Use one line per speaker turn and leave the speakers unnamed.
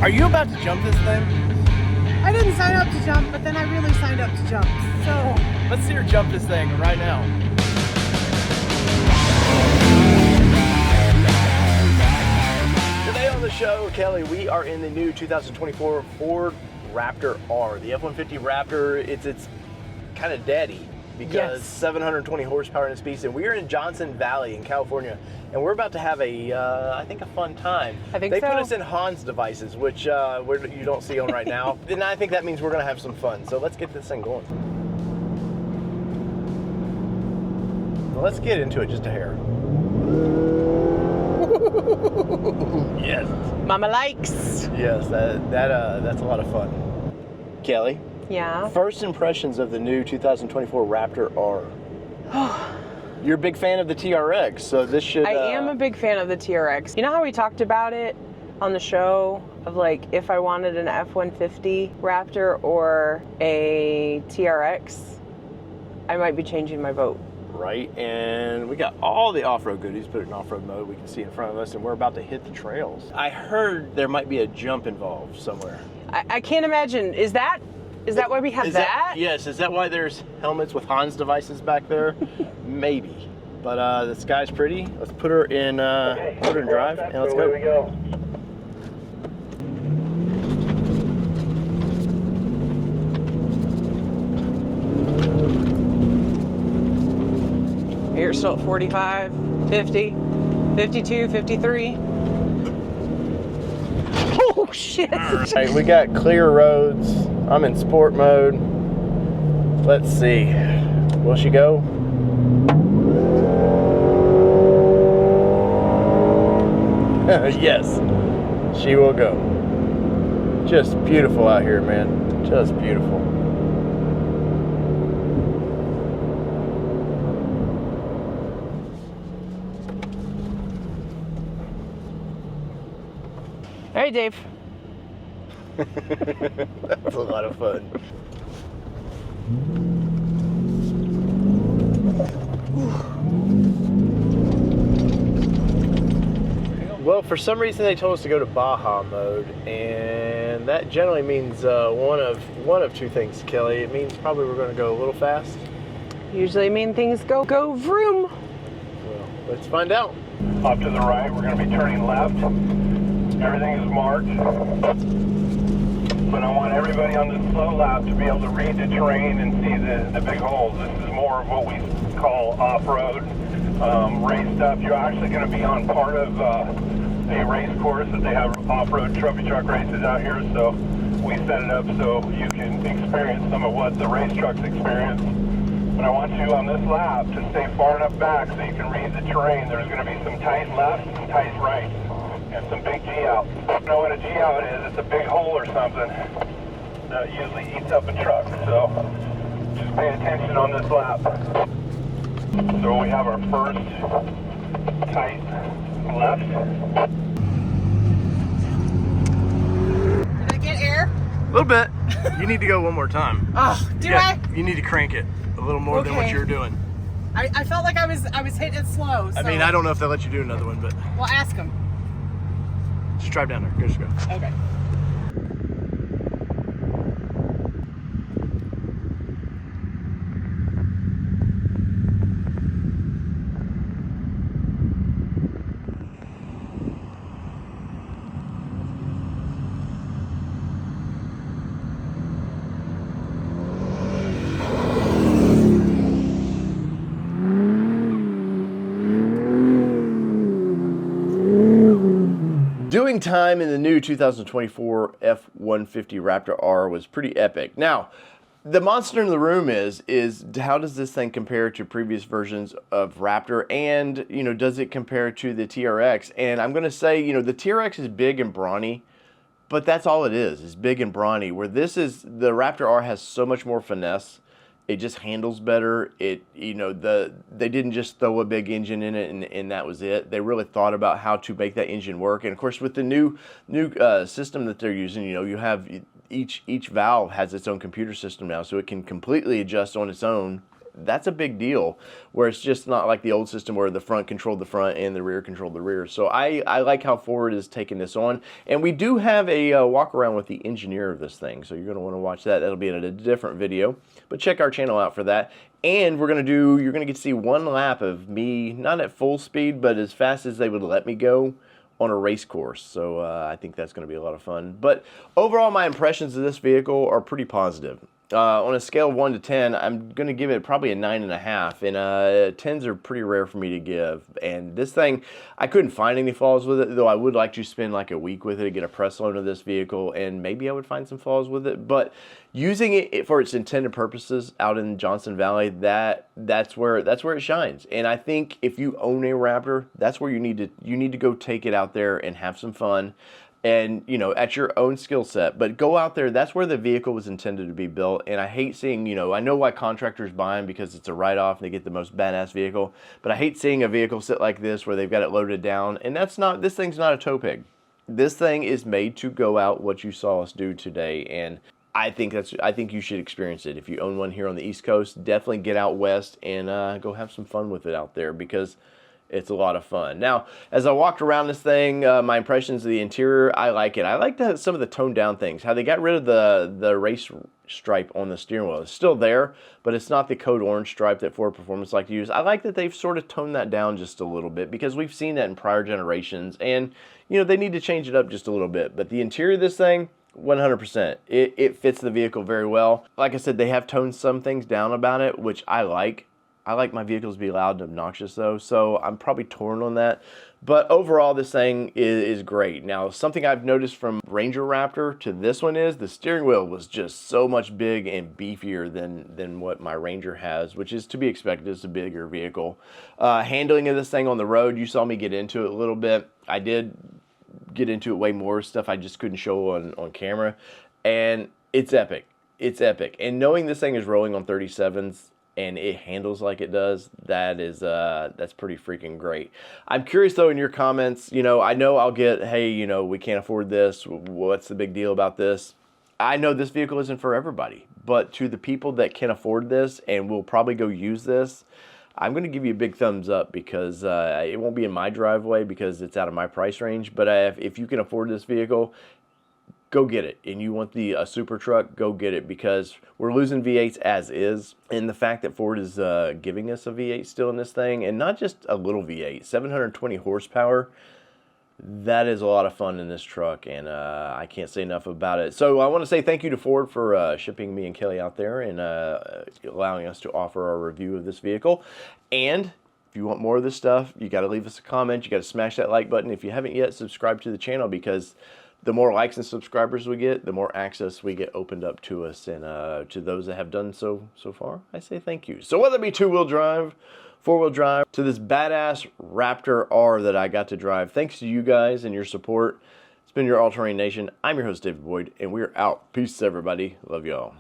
Are you about to jump this thing?
I didn't sign up to jump, but then I really signed up to jump. So
let's see her jump this thing right now. Today on the show, Kelly, we are in the new 2024 Ford Raptor R. The F-150 Raptor, it's kind of daddy because 720 horsepower in its piece, and we are in Johnson Valley in California, and we're about to have a, I think, a fun time. They put us in Hans devices, which you don't see on right now. And I think that means we're going to have some fun. So let's get this thing going. Well, let's get into it just a hair. Yes.
Mama likes.
Yes, that's a lot of fun. Kelly?
Yeah?
First impressions of the new 2024 Raptor R. You're a big fan of the TRX, so this should...
I am a big fan of the TRX. You know how we talked about it on the show of like if I wanted an F-150 Raptor or a TRX, I might be changing my vote.
Right, and we got all the off-road goodies put in off-road mode we can see in front of us, and we're about to hit the trails. I heard there might be a jump involved somewhere.
I can't imagine. Is that why we have that?
Yes, is that why there's helmets with Hans devices back there? Maybe. But the sky's pretty. Let's put her in drive, and let's go. Here we go.
You're still at 45, 50, 52, 53. Oh shit!
Alright, we got clear roads. I'm in sport mode. Let's see. Will she go? Yes, she will go. Just beautiful out here, man. Just beautiful.
Hey, Dave.
That was a lot of fun. Well, for some reason they told us to go to Baja mode, and that generally means one of two things, Kelly. It means probably we're going to go a little fast.
Usually mean things go vroom.
Well, let's find out.
Off to the right, we're going to be turning left. Everything is marked. But I want everybody on this slow lap to be able to read the terrain and see the big holes. This is more of what we call off-road race stuff. You're actually going to be on part of a race course that they have off-road trophy truck races out here. So we set it up so you can experience some of what the race trucks experience. But I want you on this lap to stay far enough back so you can read the terrain. There's going to be some tight lefts and tight rights. And some big G-outs. You know what a G-out is? It's a big hole or something that usually eats up a truck. So just pay attention on this lap. So we have our first tight left.
Did I get air?
A little bit. You need to go one more time.
Oh, I?
You need to crank it a little more than what you're doing.
I felt like I was hitting it slow. So.
I mean, I don't know if they'll let you do another one, but...
Well, ask them.
Just drive down there. Just go.
Okay.
Doing time in the new 2024 F-150 Raptor R was pretty epic. Now, the monster in the room is how does this thing compare to previous versions of Raptor, and does it compare to the TRX? And I'm going to say the TRX is big and brawny, but that's all it is big and brawny. Where the Raptor R has so much more finesse. It just handles better. They didn't just throw a big engine in it and that was it. They really thought about how to make that engine work. And of course, with the new system that they're using, you have each valve has its own computer system now, so it can completely adjust on its own that's a big deal, where it's just not like the old system where the front controlled the front and the rear controlled the rear. So I like how Ford is taking this on. And we do have a walk around with the engineer of this thing, so you're going to want to watch that. That'll be in a different video, but check our channel out for that. And you're going to get to see one lap of me, not at full speed, but as fast as they would let me go on a race course. So I think that's going to be a lot of fun. But overall, my impressions of this vehicle are pretty positive. On a scale of 1 to 10, I'm going to give it probably a 9.5, and 10s are pretty rare for me to give. And this thing, I couldn't find any flaws with it, though I would like to spend like a week with it to get a press load of this vehicle, and maybe I would find some flaws with it. But using it for its intended purposes out in Johnson Valley, that's where it shines. And I think if you own a Raptor, that's where you need to go take it out there and have some fun. And, you know, at your own skill set, but go out there. That's where the vehicle was intended to be built. And I hate seeing, you know, I know why contractors buy them, because it's a write-off and they get the most badass vehicle, but I hate seeing a vehicle sit like this where they've got it loaded down. And this thing's not a tow pig. This thing is made to go out what you saw us do today. And I think you should experience it. If you own one here on the East Coast, definitely get out west and go have some fun with it out there, because it's a lot of fun. Now, as I walked around this thing, my impressions of the interior, I like it. I like some of the toned down things. How they got rid of the race stripe on the steering wheel. It's still there, but it's not the code orange stripe that Ford Performance like to use. I like that they've sort of toned that down just a little bit, because we've seen that in prior generations, and you know, they need to change it up just a little bit. But the interior of this thing, 100%. It fits the vehicle very well. Like I said, they have toned some things down about it, which I like. I like my vehicles to be loud and obnoxious though, so I'm probably torn on that. But overall, this thing is great. Now, something I've noticed from Ranger Raptor to this one is the steering wheel was just so much big and beefier than what my Ranger has, which is to be expected. It's a bigger vehicle. Handling of this thing on the road, you saw me get into it a little bit. I did get into it way more, stuff I just couldn't show on camera. And it's epic. It's epic. And knowing this thing is rolling on 37s, and it handles like it does, that's pretty freaking great. I'm curious though, in your comments, you know I'll get, hey, you know, we can't afford this, what's the big deal about this? I know this vehicle isn't for everybody, but to the people that can afford this and will probably go use this, I'm going to give you a big thumbs up, because it won't be in my driveway because it's out of my price range. But if you can afford this vehicle, go get it. And you want a super truck, go get it, because we're losing V8s as is. And the fact that Ford is giving us a V8 still in this thing, and not just a little V8, 720 horsepower, that is a lot of fun in this truck, and I can't say enough about it. So I want to say thank you to Ford for shipping me and Kelly out there and allowing us to offer our review of this vehicle. And if you want more of this stuff, you got to leave us a comment. You got to smash that like button. If you haven't yet, subscribe to the channel, because the more likes and subscribers we get, the more access we get opened up to us. And to those that have done so far, I say thank you. So whether it be two-wheel drive, four-wheel drive, to this badass Raptor R that I got to drive, thanks to you guys and your support. It's been your All Terrain Nation. I'm your host, David Boyd, and we're out. Peace, everybody. Love y'all.